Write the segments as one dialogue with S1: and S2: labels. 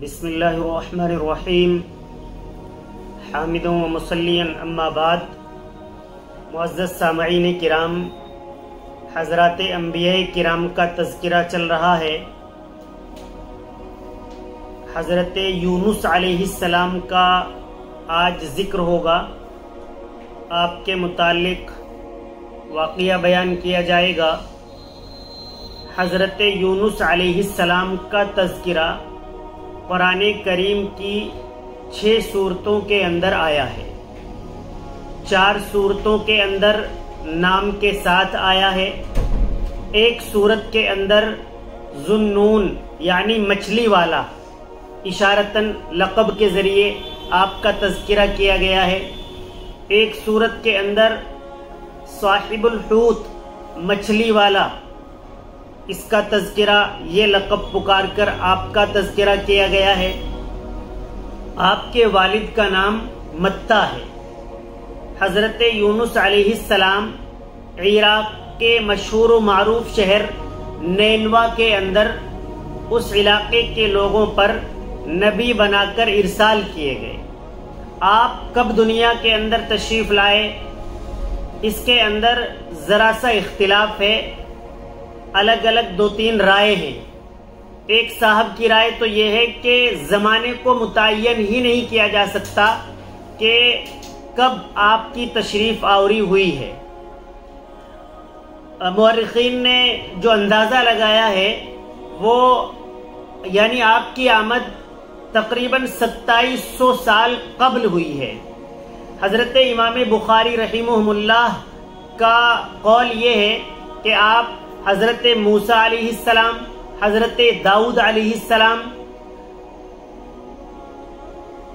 S1: بسم اللہ الرحمن الرحیم حامد و مصلین اما بعد۔ معزز سامعین کرام، حضرات انبیاء کرام کا تذکرہ چل رہا ہے۔ حضرت یونس علیہ السلام کا آج ذکر ہوگا۔ آپ کے متعلق واقعہ بیان کیا جائے گا۔ حضرت یونس علیہ السلام کا تذکرہ قرآن کریم کی 6 صورتوں کے اندر آیا ہے۔ 4 صورتوں کے اندر نام کے ساتھ آیا ہے۔ ایک صورت کے اندر ذُنُّون یعنی مچھلی والا اشارتاً لقب کے ذریعے آپ کا تذکرہ کیا گیا ہے۔ ایک صورت کے اندر صاحب الحوت مچھلی والا، اس کا تذکرہ یہ لقب پکار کر آپ کا تذکرہ کیا گیا ہے۔ آپ کے والد کا نام متّا ہے۔ حضرت یونس علیہ السلام عراق کے مشہور و معروف شہر نینوا کے اندر اس علاقے کے لوگوں پر نبی بنا کر ارسال کیے گئے۔ آپ کب دنیا کے اندر تشریف لائے، اس کے اندر ذرا سا اختلاف ہے۔ الگ الگ 2-3 رائے ہیں۔ ایک صاحب کی رائے تو یہ ہے کہ زمانے کو متعین ہی نہیں کیا جا سکتا کہ کب آپ کی تشریف آوری ہوئی ہے۔ مورخین نے جو اندازہ لگایا ہے وہ یعنی آپ کی آمد تقریباً 2700 سال قبل ہوئی ہے۔ حضرت امام بخاری رحمہ اللہ کا قول یہ ہے کہ آپ حضرت موسیٰ علیہ السلام، حضرت داؤد علیہ السلام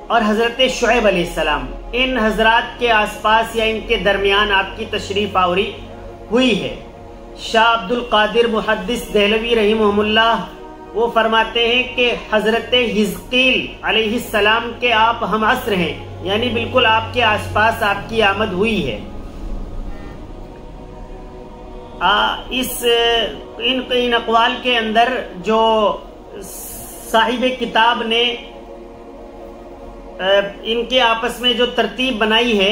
S1: اور حضرت شعیب علیہ السلام، ان حضرات کے آس پاس یا ان کے درمیان آپ کی تشریف آوری ہوئی ہے۔ شاہ عبد القادر محدث دہلوی رحمہ اللہ وہ فرماتے ہیں کہ حضرت حزقیل علیہ السلام کے آپ ہم عصر ہیں، یعنی بالکل آپ کے آس پاس آپ کی آمد ہوئی ہے۔ ان اقوال کے اندر جو صاحب کتاب نے ان کے آپس میں جو ترتیب بنائی ہے،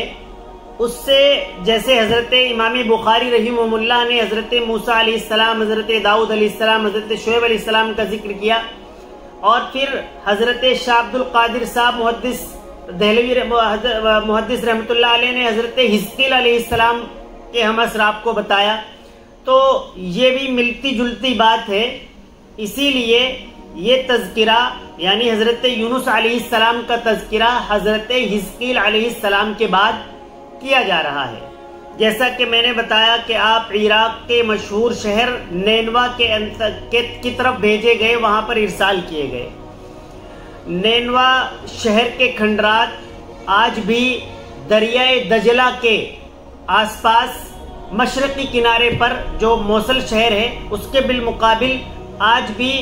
S1: اس سے جیسے حضرت امام بخاری رحمہ اللہ نے حضرت موسیٰ علیہ السلام، حضرت داؤد علیہ السلام، حضرت شعیب علیہ السلام کا ذکر کیا، اور پھر حضرت شاہ عبد القادر صاحب محدث دہلوی محدث رحمۃ اللہ علیہ نے حضرت حزقیل علیہ السلام کے ہم عصر آپ کو بتایا، تو یہ بھی ملتی جلتی بات ہے۔ اسی لیے یہ تذکرہ یعنی حضرت یونس علیہ السلام کا تذکرہ حضرت حزقیل علیہ السلام کے بعد کیا جا رہا ہے۔ جیسا کہ میں نے بتایا کہ آپ عراق کے مشہور شہر نینوا کی طرف بھیجے گئے، وہاں پر ارسال کیے گئے۔ نینوا شہر کے کھنڈرات آج بھی دریائے دجلہ کے آس پاس مشرقی کنارے پر جو موصل شہر ہے اس کے بالمقابل آج بھی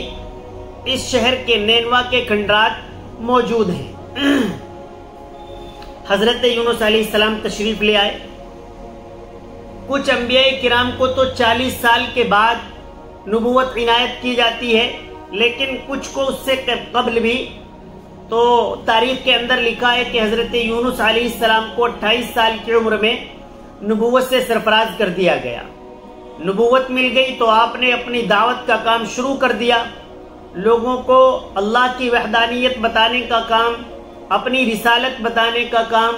S1: اس شہر کے نینوا کے کھنڈرات موجود ہیں۔ حضرت یونس علیہ السلام تشریف لے آئے۔ کچھ انبیاء کرام کو تو 40 سال کے بعد نبوت عنایت کی جاتی ہے، لیکن کچھ کو اس سے قبل بھی۔ تو تاریخ کے اندر لکھا ہے کہ حضرت یونس علیہ السلام کو 28 سال کی عمر میں نبوت سے سرفراز کر دیا گیا۔ نبوت مل گئی تو آپ نے اپنی دعوت کا کام شروع کر دیا، لوگوں کو اللہ کی وحدانیت بتانے کا کام، اپنی رسالت بتانے کا کام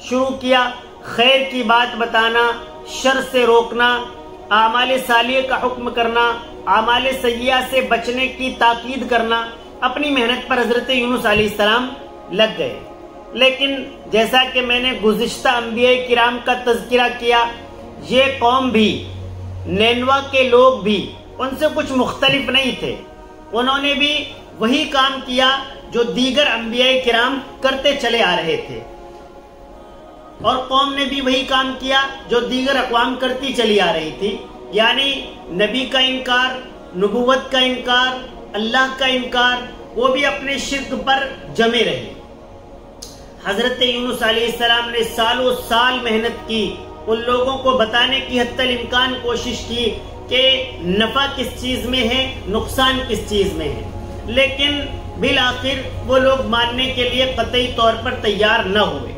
S1: شروع کیا۔ خیر کی بات بتانا، شر سے روکنا، اعمال صالحہ کا حکم کرنا، اعمال سیئہ سے بچنے کی تاکید کرنا، اپنی محنت پر حضرت یونس علیہ السلام لگ گئے۔ لیکن جیسا کہ میں نے گزشتہ انبیاء کرام کا تذکرہ کیا، یہ قوم بھی، نینوا کے لوگ بھی ان سے کچھ مختلف نہیں تھے۔ انہوں نے بھی وہی کام کیا جو دیگر انبیاء کرام کرتے چلے آ رہے تھے، اور قوم نے بھی وہی کام کیا جو دیگر اقوام کرتی چلی آ رہی تھی، یعنی نبی کا انکار، نبوت کا انکار، اللہ کا انکار، وہ بھی اپنے شرک پر جمے رہے۔ حضرت یونس علیہ السلام نے سالوں سال محنت کی، ان لوگوں کو بتانے کی حتی الامکان کوشش کی کہ نفع کس چیز میں ہے، نقصان کس چیز میں ہے، لیکن بالآخر وہ لوگ ماننے کے لیے قطعی طور پر تیار نہ ہوئے۔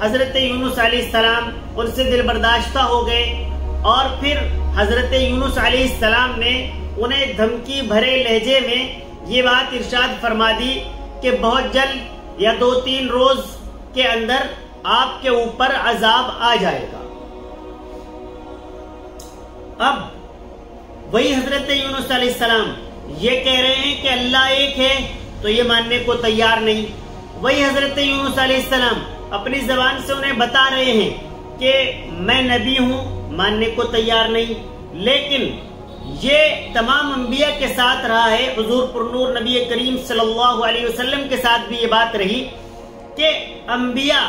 S1: حضرت یونس علیہ السلام ان سے دل برداشتہ ہو گئے اور پھر حضرت یونس علیہ السلام نے انہیں دھمکی بھرے لہجے میں یہ بات ارشاد فرما دی کہ بہت جلد یا 2-3 روز کے اندر آپ کے اوپر عذاب آ جائے گا۔ اب وہی حضرت یونس علیہ السلام یہ کہہ رہے ہیں کہ اللہ ایک ہے تو یہ ماننے کو تیار نہیں۔ وہی حضرت یونس علیہ السلام اپنی زبان سے انہیں بتا رہے ہیں کہ میں نبی ہوں، ماننے کو تیار نہیں۔ لیکن یہ تمام انبیاء کے ساتھ رہا ہے، حضور پرنور نبی کریم صلی اللہ علیہ وسلم کے ساتھ بھی یہ بات رہی کہ انبیاء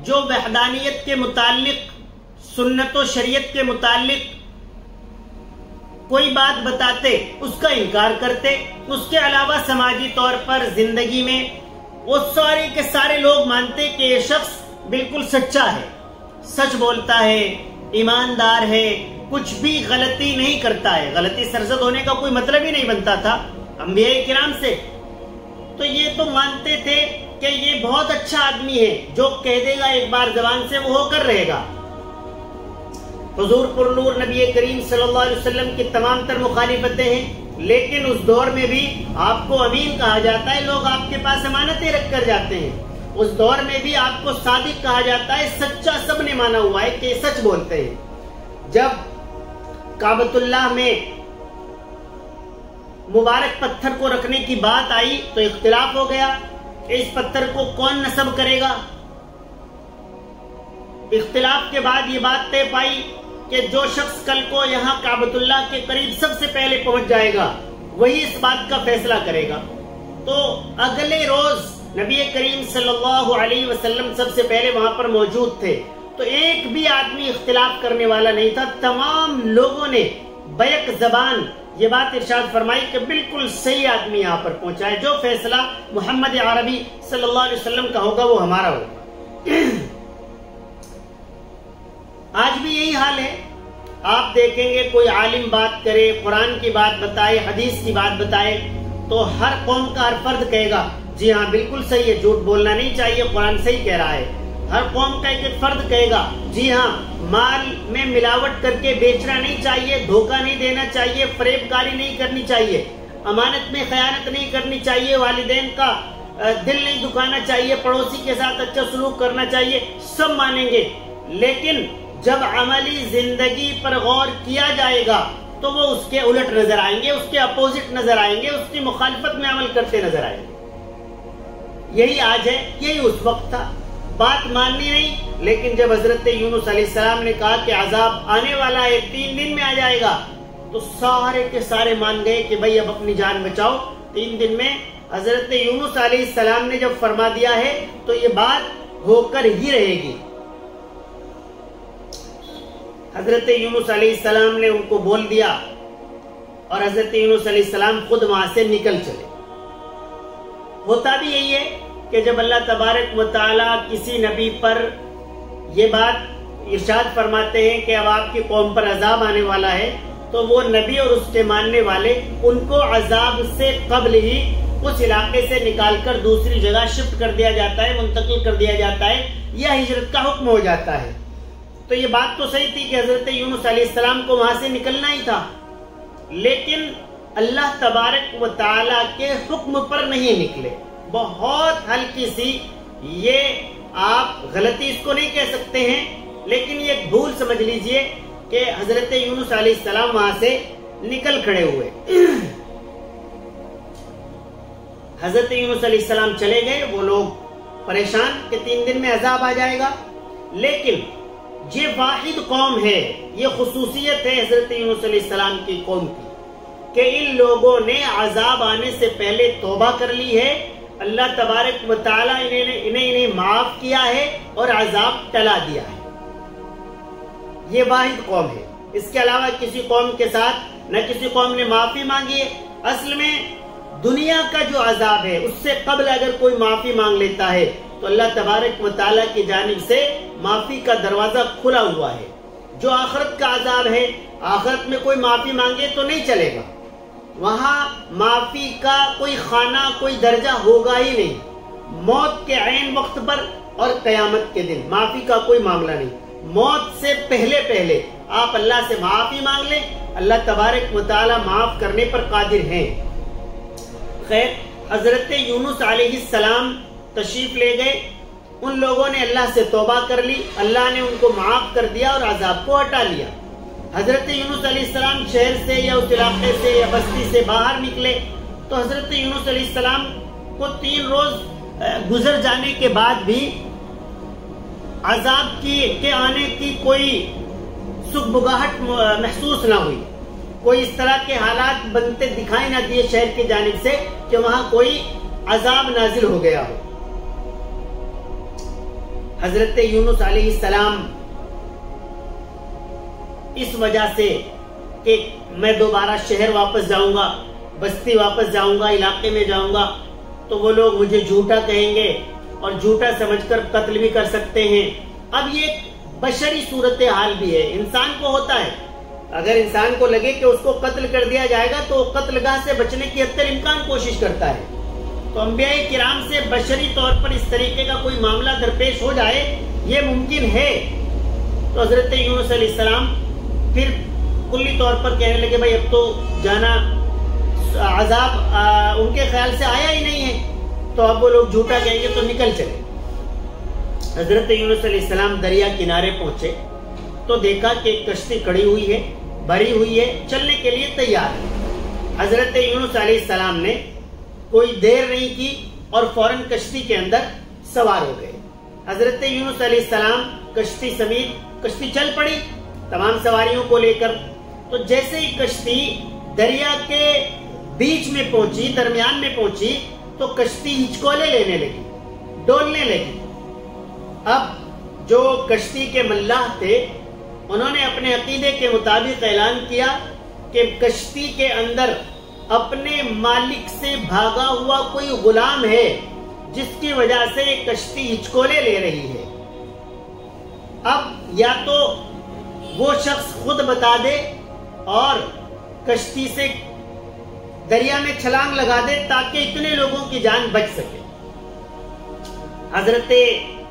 S1: جو وحدانیت کے متعلق، سنت و شریعت کے متعلق کوئی بات بتاتے اس کا انکار کرتے، اس کے علاوہ سماجی طور پر زندگی میں وہ سارے کے سارے لوگ مانتے کہ یہ شخص بالکل سچا ہے، سچ بولتا ہے، ایماندار ہے، کچھ بھی غلطی نہیں کرتا ہے۔ غلطی سرزد ہونے کا کوئی مطلب ہی نہیں بنتا تھا انبیاء کرام سے۔ تو یہ تو مانتے تھے کہ یہ بہت اچھا آدمی ہے، جو کہہ دے گا ایک بار زبان سے وہ ہو کر رہے گا۔ حضور پرنور نبی کریم صلی اللہ علیہ وسلم کی تمام تر مخالفتیں ہیں، لیکن اس دور میں بھی آپ کو امین کہا جاتا ہے، لوگ آپ کے پاس امانتیں رکھ کر جاتے ہیں۔ اس دور میں بھی آپ کو صادق کہا جاتا ہے، سچا سب نے مانا ہوا ہے کہ یہ سچ بولتے ہیں۔ جب کعبۃ اللہ میں مبارک پتھر کو رکھنے کی بات آئی تو اختلاف ہو گیا کہ اس پتھر کو کون نصب کرے گا۔ اختلاف کے بعد یہ بات طے پائی کہ جو شخص کل کو یہاں کعبۃ اللہ کے قریب سب سے پہلے پہنچ جائے گا وہی اس بات کا فیصلہ کرے گا۔ تو اگلے روز نبی کریم صلی اللہ علیہ وسلم سب سے پہلے وہاں پر موجود تھے، تو ایک بھی آدمی اختلاف کرنے والا نہیں تھا۔ تمام لوگوں نے بیک زبان یہ بات ارشاد فرمائی کہ بالکل صحیح آدمی یہاں پر پہنچا ہے، جو فیصلہ محمد عربی صلی اللہ علیہ وسلم کا ہوگا وہ ہمارا ہوگا۔ آج بھی یہی حال ہے، آپ دیکھیں گے کوئی عالم بات کرے، قرآن کی بات بتائے، حدیث کی بات بتائے، تو ہر قوم کا ہر فرد کہے گا جی ہاں بالکل صحیح ہے، جھوٹ بولنا نہیں چاہیے، قرآن صحیح کہہ رہا ہے۔ ہر قوم کا ایک فرد کہے گا جی ہاں مال میں ملاوٹ کر کے بیچنا نہیں چاہیے، دھوکہ نہیں دینا چاہیے، فریب کاری نہیں کرنی چاہیے، امانت میں خیانت نہیں کرنی چاہیے، والدین کا دل نہیں دکھانا چاہیے، پڑوسی کے ساتھ اچھا سلوک کرنا چاہیے، سب مانیں گے۔ لیکن جب عملی زندگی پر غور کیا جائے گا تو وہ اس کے الٹ نظر آئیں گے، اس کے اپوزٹ نظر آئیں گے، اس کی مخالفت میں عمل کرتے نظر آئیں گے۔ یہی آج ہے، یہی اس وقت تھا، بات ماننی نہیں۔ لیکن جب حضرت یونس علیہ السلام نے کہا کہ عذاب آنے والا ہے، 3 دن میں آ جائے گا، تو سارے کے سارے مان گئے کہ بھائی اب اپنی جان بچاؤ، 3 دن میں۔ حضرت یونس علیہ السلام نے جب فرما دیا ہے تو یہ بات ہو کر ہی رہے گی۔ حضرت یونس علیہ السلام نے ان کو بول دیا اور حضرت یونس علیہ السلام خود وہاں سے نکل چلے۔ ہوتا بھی یہی ہے کہ جب اللہ تبارک و تعالی کسی نبی پر یہ بات ارشاد فرماتے ہیں کہ اب آپ کی قوم پر عذاب آنے والا ہے، تو وہ نبی اور اس کے ماننے والے ان کو عذاب سے قبل ہی اس علاقے سے نکال کر دوسری جگہ شفٹ کر دیا جاتا ہے، منتقل کر دیا جاتا ہے، یا ہجرت کا حکم ہو جاتا ہے۔ تو یہ بات تو صحیح تھی کہ حضرت یونس علیہ السلام کو وہاں سے نکلنا ہی تھا، لیکن اللہ تبارک و تعالی کے حکم پر نہیں نکلے۔ بہت ہلکی سی، یہ آپ غلطی اس کو نہیں کہہ سکتے ہیں، لیکن یہ ایک بھول سمجھ لیجئے کہ حضرت یونس علیہ السلام وہاں سے نکل کھڑے ہوئے۔ حضرت یونس علیہ السلام چلے گئے، وہ لوگ پریشان کہ 3 دن میں عذاب آ جائے گا، لیکن یہ واحد قوم ہے، یہ خصوصیت ہے حضرت یونس علیہ السلام کی قوم کی کہ ان لوگوں نے عذاب آنے سے پہلے توبہ کر لی ہے، اللہ تبارک و تعالی انہیں معاف کیا ہے اور عذاب ٹلا دیا ہے۔ یہ واحد قوم ہے، اس کے علاوہ کسی قوم کے ساتھ نہ کسی قوم نے معافی مانگی ہے۔ اصل میں دنیا کا جو عذاب ہے اس سے قبل اگر کوئی معافی مانگ لیتا ہے تو اللہ تبارک و تعالیٰ کی جانب سے معافی کا دروازہ کھلا ہوا ہے۔ جو آخرت کا عذاب ہے، آخرت میں کوئی معافی مانگے تو نہیں چلے گا، وہاں معافی کا کوئی خانہ، کوئی درجہ ہوگا ہی نہیں. موت کے عین وقت پر اور قیامت کے دن معافی کا کوئی معاملہ نہیں. موت سے پہلے آپ اللہ سے معافی مانگ لیں، اللہ تبارک و تعالی معاف کرنے پر قادر ہیں. خیر، حضرت یونس علیہ السلام تشریف لے گئے. ان لوگوں نے اللہ سے توبہ کر لی، اللہ نے ان کو معاف کر دیا اور عذاب کو ہٹا لیا. حضرت یونس علیہ السلام شہر سے یا اس علاقے سے یا بستی سے باہر نکلے تو حضرت یونس علیہ السلام کو 3 روز گزر جانے کے بعد بھی عذاب کے آنے کی کوئی سگبگاہٹ محسوس نہ ہوئی. کوئی اس طرح کے حالات بنتے دکھائی نہ دیے شہر کی جانب سے کہ وہاں کوئی عذاب نازل ہو گیا ہو. حضرت یونس علیہ السلام اس وجہ سے کہ میں دوبارہ شہر واپس جاؤں گا، بستی واپس جاؤں گا، علاقے میں جاؤں گا تو وہ لوگ مجھے جھوٹا کہیں گے اور جھوٹا سمجھ کر قتل بھی کر سکتے ہیں. اب یہ بشری صورتحال بھی ہے، انسان کو ہوتا ہے. اگر انسان کو لگے کہ اس کو قتل کر دیا جائے گا تو قتل گاہ سے بچنے کی حتی الامکان کوشش کرتا ہے. تو انبیاء کرام سے بشری طور پر اس طریقے کا کوئی معاملہ درپیش ہو جائے یہ ممکن ہے. تو حضرت یونس علیہ السلام پھر کلی طور پر کہنے لگے بھائی اب تو جانا، عذاب ان کے خیال سے آیا ہی نہیں ہے تو اب وہ لوگ جھوٹا کہیں گے تو نکل چلے. حضرت یونس علیہ السلام دریا کنارے پہنچے تو دیکھا کہ ایک کشتی کھڑی ہوئی ہے، بھری ہوئی ہے، چلنے کے لیے تیار ہے. حضرت یونس علیہ السلام نے کوئی دیر نہیں کی اور فوراً کشتی کے اندر سوار ہو گئے. حضرت یونس علیہ السلام کشتی سمیت کشتی چل پڑی تمام سواریوں کو لے کر. تو جیسے ہی کشتی دریا کے بیچ میں پہنچی، درمیان میں پہنچی تو کشتی ہچکولے لینے لگی، ڈولنے لگی. اب جو کشتی کے ملاح تھے انہوں نے اپنے عقیدے کے مطابق اعلان کیا کہ کشتی کے اندر اپنے مالک سے بھاگا ہوا کوئی غلام ہے جس کی وجہ سے یہ کشتی ہچکولے لے رہی ہے. اب یا تو وہ شخص خود بتا دے اور کشتی سے دریا میں چھلانگ لگا دے تاکہ اتنے لوگوں کی جان بچ سکے. حضرت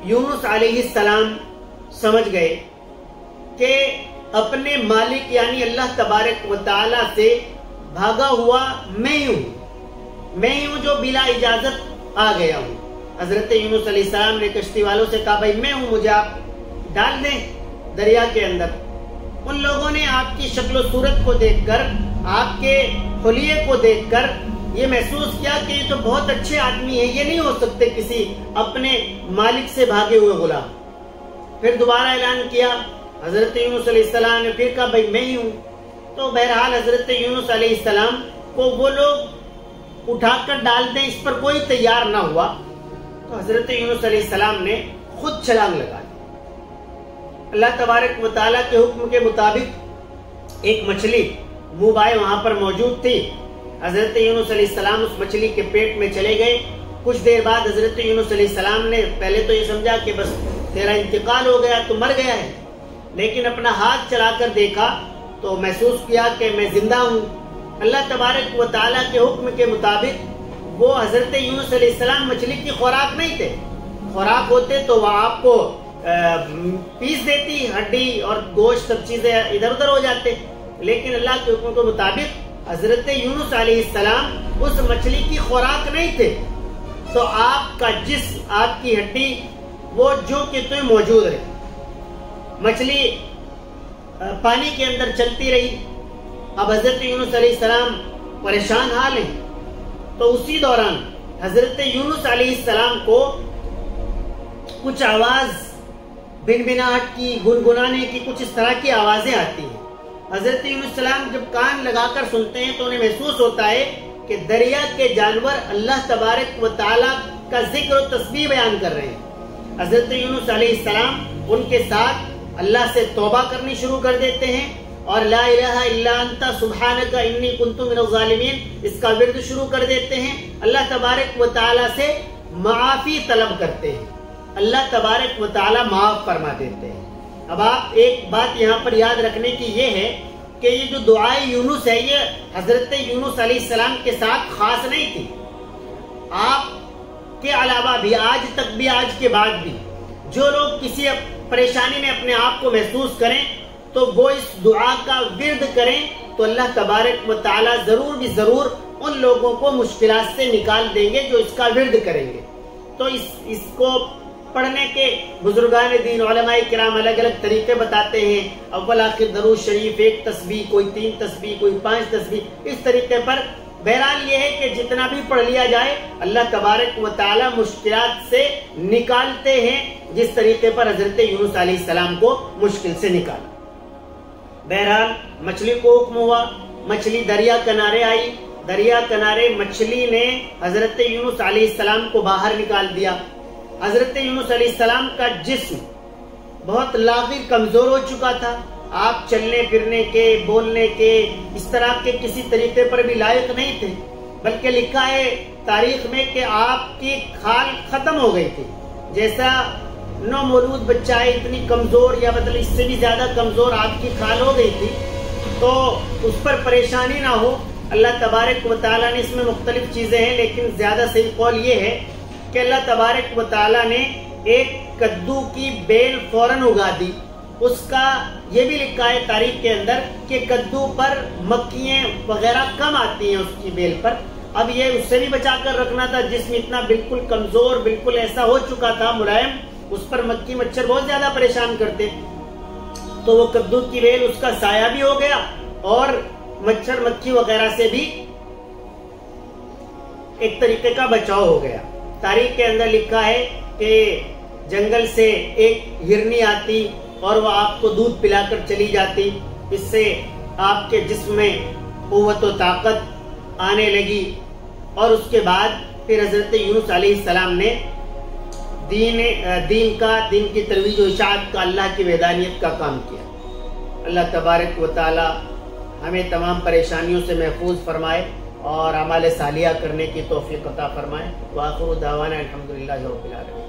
S1: یونس علیہ السلام سمجھ گئے کہ اپنے مالک یعنی اللہ تبارک و تعالی سے بھاگا ہوا میں ہی ہوں جو بلا اجازت آ گیا ہوں. حضرت یونس علیہ السلام نے کشتی والوں سے کہا بھائی میں ہوں، مجھے آپ ڈال دیں دریا کے اندر. ان لوگوں نے آپ کی شکل و صورت کو دیکھ کر، آپ کے حلیے کو دیکھ کر یہ محسوس کیا کہ یہ تو بہت اچھے آدمی ہیں، یہ نہیں ہو سکتے کسی اپنے مالک سے بھاگے ہوئے غلام. پھر دوبارہ اعلان کیا. حضرت یونس علیہ السلام نے پھر کہا بھائی میں ہی ہوں. تو بہرحال حضرت یونس علیہ السلام کو وہ لوگ اٹھا کر ڈال دیں اس پر کوئی تیار نہ ہوا. تو حضرت یونس علیہ السلام نے خود چھلانگ لگا دی. اللہ تبارک و تعالیٰ کے حکم کے مطابق ایک مچھلی منہ بائے وہاں پر موجود تھی. حضرت یونس علیہ السلام اس مچھلی کے پیٹ میں چلے گئے. کچھ دیر بعد حضرت یونس علیہ السلام نے پہلے تو یہ سمجھا کہ بس تیرا انتقال ہو گیا، تو مر گیا ہے، لیکن اپنا ہاتھ چلا کر دیکھا تو محسوس کیا کہ میں زندہ ہوں. اللہ تبارک و تعالیٰ کے حکم کے مطابق وہ حضرت یونس علیہ السلام مچھلی کی خوراک نہیں تھے. خوراک ہوتے تو وہ آپ کو پیس دیتی، ہڈی اور گوشت سب چیزیں ادھر ادھر ہو جاتے، لیکن اللہ کے حکم کے مطابق حضرت یونس علیہ السلام اس مچھلی کی خوراک نہیں تھے. تو آپ کا جسم، آپ کی ہڈی وہ جو کہ تمہیں موجود رہے. مچھلی پانی کے اندر چلتی رہی. اب حضرت یونس علیہ السلام پریشان حال ہیں. تو اسی دوران حضرت یونس علیہ السلام کو کچھ آواز بنبناہٹ کی، گنگنانے کی، کچھ اس طرح کی آوازیں آتی ہیں. حضرت یونس علیہ السلام جب کان لگا کر سنتے ہیں تو انہیں محسوس ہوتا ہے کہ دریا کے جانور اللہ تبارک و تعالیٰ کا ذکر و تسبیح بیان کر رہے ہیں. حضرت یونس علیہ السلام ان کے ساتھ اللہ سے توبہ کرنی شروع کر دیتے ہیں اور لا الہ الا انت سبحانک انی کنت من الظالمین اس کا ورد شروع کر دیتے ہیں. اللہ تبارک و تعالیٰ سے معافی طلب کرتے ہیں. اللہ تبارک و تعالیٰ معاف فرما دیتے ہیں. اب آپ ایک بات یہاں پر یاد رکھنے کی یہ ہے کہ یہ جو دعائے یونس ہے یہ حضرت یونس علیہ السلام کے ساتھ خاص نہیں تھی. آپ کے علاوہ بھی آج تک بھی، آج کے بعد بھی جو لوگ کسی پریشانی میں اپنے آپ کو محسوس کریں تو وہ اس دعا کا ورد کریں تو اللہ تبارک و تعالی ضرور بھی ضرور ان لوگوں کو مشکلات سے نکال دیں گے جو اس کا ورد کریں گے. تو اس کو پڑھنے کے بزرگان دین علماء کرام الگ الگ طریقے بتاتے ہیں. اول آخر درود شریف، ایک تسبیح، کوئی 3 تسبیح، کوئی 5 تسبیح، اس طریقے پر. بہرحال یہ ہے کہ جتنا بھی پڑھ لیا جائے اللہ تبارک و تعالی مشکلات سے نکالتے ہیں جس طریقے پر حضرت یونس علیہ السلام کو مشکل سے نکالا. بہرحال مچھلی کو حکم ہوا، مچھلی دریا کنارے آئی، دریا کنارے مچھلی نے حضرت یونس علیہ السلام کو باہر نکال دیا. حضرت یونس علیہ السلام کا جسم بہت لاغر کمزور ہو چکا تھا. آپ چلنے پھرنے کے، بولنے کے، اس طرح کے کسی طریقے پر بھی لائق نہیں تھے. بلکہ لکھا ہے تاریخ میں کہ آپ کی کھال ختم ہو گئی تھی. جیسا نو مولود بچہ ہے اتنی کمزور، یا مطلب اس سے بھی زیادہ کمزور آپ کی کھال ہو گئی تھی. تو اس پر پریشانی نہ ہو. اللہ تبارک و تعالیٰ نے اس میں مختلف چیزیں ہیں، لیکن زیادہ صحیح قول یہ ہے کہ اللہ تبارک و تعالیٰ نے ایک کدو کی بیل فوراً اگا دی. اس کا یہ بھی لکھا ہے تاریخ کے اندر کہ کدو پر مکھیاں وغیرہ کم آتی ہیں اس کی بیل پر. اب یہ اس سے بھی بچا کر رکھنا تھا، جسم اتنا بالکل کمزور، بالکل ایسا ہو چکا تھا ملائم، اس پر مکھی مچھر بہت زیادہ پریشان کرتے. تو وہ کدو کی بیل اس کا سایہ بھی ہو گیا اور مچھر مکھی وغیرہ سے بھی ایک طریقے کا بچاؤ ہو گیا. تاریخ کے اندر لکھا ہے کہ جنگل سے ایک ہرنی آتی اور وہ آپ کو دودھ پلا کر چلی جاتی. اس سے آپ کے جسم میں قوت و طاقت آنے لگی. اور اس کے بعد پھر حضرت یونس علیہ السلام نے دین کی ترویج و اشاعت کا، اللہ کی وحدانیت کا کام کیا. اللہ تبارک و تعالی ہمیں تمام پریشانیوں سے محفوظ فرمائے اور اعمال صالحہ کرنے کی توفیق عطا فرمائے. وآخر دعوانا الحمدللہ رب العالمین.